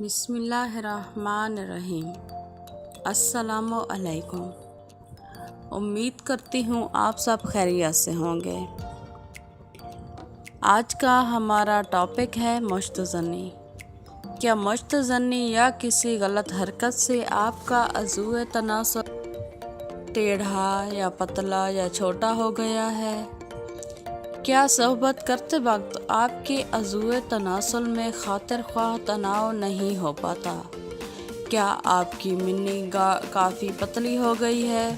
بسم اللہ الرحمن الرحیم۔ السلام علیکم۔ امید کرتی ہوں آپ سب خیریت سے ہوں گے۔ آج کا ہمارا ٹاپک ہے مشتزنی۔ کیا مشتزنی یا کسی غلط حرکت سے آپ کا عضو تناسل ٹیڑھا یا پتلا یا چھوٹا ہو گیا ہے؟ کیا صحبت کرتے وقت آپ کے عضو تناسل میں خاطر خواہ تناؤ نہیں ہو پاتا؟ کیا آپ کی منی کافی پتلی ہو گئی ہے؟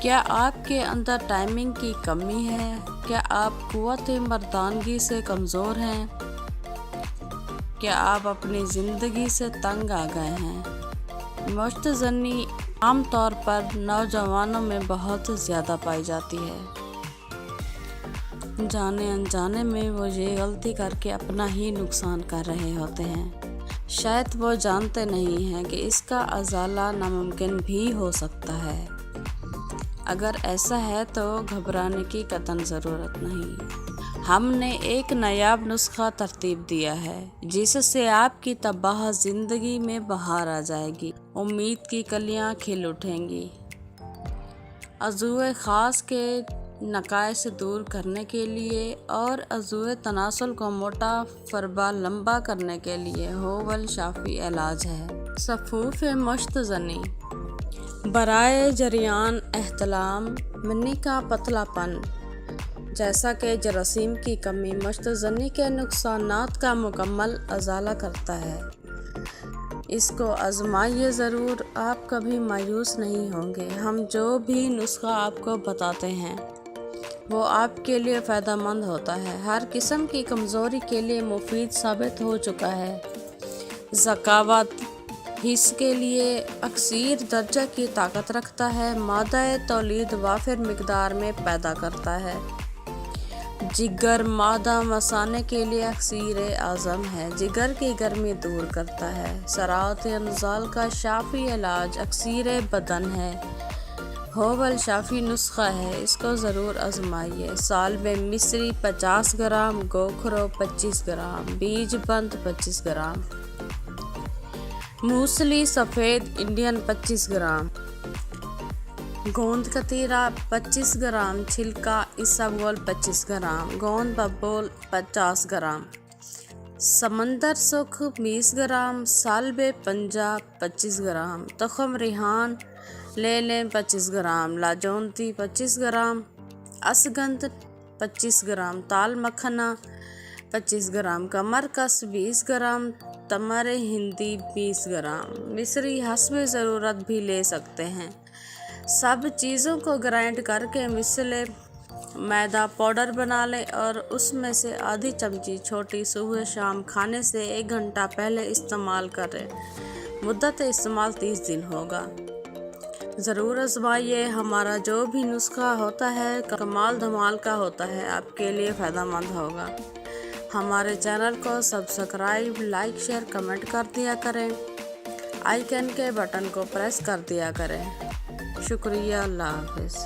کیا آپ کے اندر ٹائمنگ کی کمی ہے؟ کیا آپ قوت مردانگی سے کمزور ہیں؟ کیا آپ اپنی زندگی سے تنگ آ گئے ہیں؟ مشتزنی عام طور پر نوجوانوں میں بہت زیادہ پائی جاتی ہے۔ جانے انجانے میں وہ یہ غلطی کر کے اپنا ہی نقصان کر رہے ہوتے ہیں۔ شاید وہ جانتے نہیں ہیں کہ اس کا ازالہ ناممکن بھی ہو سکتا ہے۔ اگر ایسا ہے تو گھبرانے کی قطعاً ضرورت نہیں۔ ہم نے ایک نایاب نسخہ ترتیب دیا ہے جس سے آپ کی تباہ زندگی میں بہار آ جائے گی، امید کی کلیاں کھل اٹھیں گی۔ عضو خاص کے نقائص دور کرنے کے لیے اور عضو تناسل کو موٹا فربا لمبا کرنے کے لیے ہوول شافی علاج ہے۔ صفوف مشتزنی برائے جریان احتلام، منی کا پتلا پن جیسا کہ جراثیم کی کمی مشتزنی کے نقصانات کا مکمل ازالہ کرتا ہے۔ اس کو آزمائیے ضرور، آپ کبھی مایوس نہیں ہوں گے۔ ہم جو بھی نسخہ آپ کو بتاتے ہیں وہ آپ کے لیے فائدہ مند ہوتا ہے، ہر قسم کی کمزوری کے لیے مفید ثابت ہو چکا ہے۔ ذکاوت حس کے لیے اکثیر درجہ کی طاقت رکھتا ہے، مادہ تولید وافر مقدار میں پیدا کرتا ہے۔ جگر مادہ مثانے کے لیے اکثیر اعظم ہے، جگر کی گرمی دور کرتا ہے۔ سرات انزال کا شافی علاج اکثیر بدن ہے، ہوول شافی نسخہ ہے، اس کو ضرور آزمائیے۔ سالب مصری 50 گرام، گوکھرو 25 گرام، بیج بند 25 گرام، موسلی سفید انڈین 25 گرام، گوند کتیرا 25 گرام، چھلکا اسبگول 25 گرام، گوند ببول 50 گرام، سمندر سکھ 20 گرام، سالب پنجہ 25 گرام، تخم ریحان لے لیں 25 گرام، لاجونتی 25 گرام، اسگندھ 25 گرام، تال مکھنا 25 گرام، کمر کس 20 گرام، تمر ہندی 20 گرام، مصری حسب ضرورت بھی لے سکتے ہیں۔ سب چیزوں کو گرائنڈ کر کے مثل میدہ پاؤڈر بنا لیں اور اس میں سے آدھی چمچی چھوٹی صبح شام کھانے سے 1 گھنٹہ پہلے استعمال کریں۔ مدت استعمال 30 دن ہوگا۔ ضرور آزمائیے، ہمارا جو بھی نسخہ ہوتا ہے کمال دھمال کا ہوتا ہے، آپ کے لیے فائدہ مند ہوگا۔ ہمارے چینل کو سبسکرائب، لائک، شیئر، کمنٹ کر دیا کریں، آئیکن کے بٹن کو پریس کر دیا کریں۔ شکریہ، اللہ حافظ۔